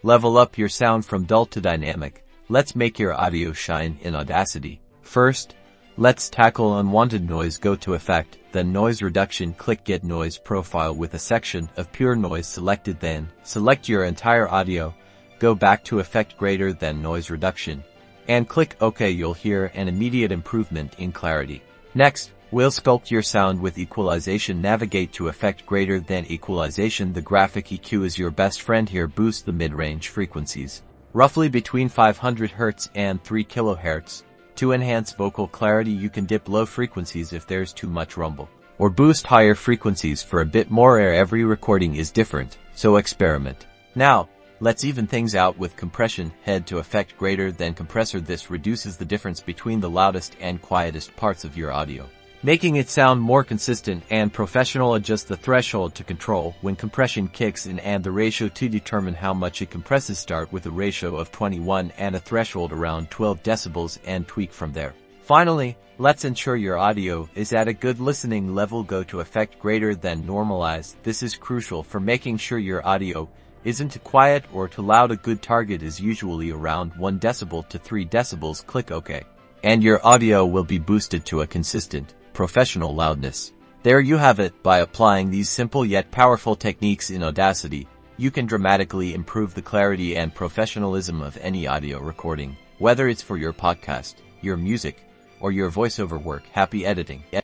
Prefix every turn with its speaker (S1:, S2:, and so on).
S1: Level up your sound from dull to dynamic. Let's make your audio shine in Audacity. First, let's tackle unwanted noise. Go to Effect, then Noise Reduction. Click Get Noise Profile with a section of pure noise selected. Then, select your entire audio. Go back to Effect Greater than Noise Reduction, and click OK. You'll hear an immediate improvement in clarity. Next, we'll sculpt your sound with Equalization. Navigate to Effect Greater than Equalization. The graphic EQ is your best friend here. Boost the mid-range frequencies, roughly between 500 Hz and 3 kHz. To enhance vocal clarity, you can dip low frequencies if there's too much rumble, or boost higher frequencies for a bit more air. Every recording is different, so experiment. Now, let's even things out with compression. Head to Effect Greater than Compressor. This reduces the difference between the loudest and quietest parts of your audio, making it sound more consistent and professional. Adjust the threshold to control when compression kicks in and the ratio to determine how much it compresses. Start with a ratio of 21 and a threshold around 12 decibels and tweak from there. Finally, let's ensure your audio is at a good listening level. Go to Effect Greater than Normalize. This is crucial for making sure your audio isn't too quiet or too loud. A good target is usually around 1 decibel to 3 decibels. Click OK, and your audio will be boosted to a consistent, professional loudness. There you have it. By applying these simple yet powerful techniques in Audacity, you can dramatically improve the clarity and professionalism of any audio recording, whether it's for your podcast, your music, or your voiceover work. Happy editing!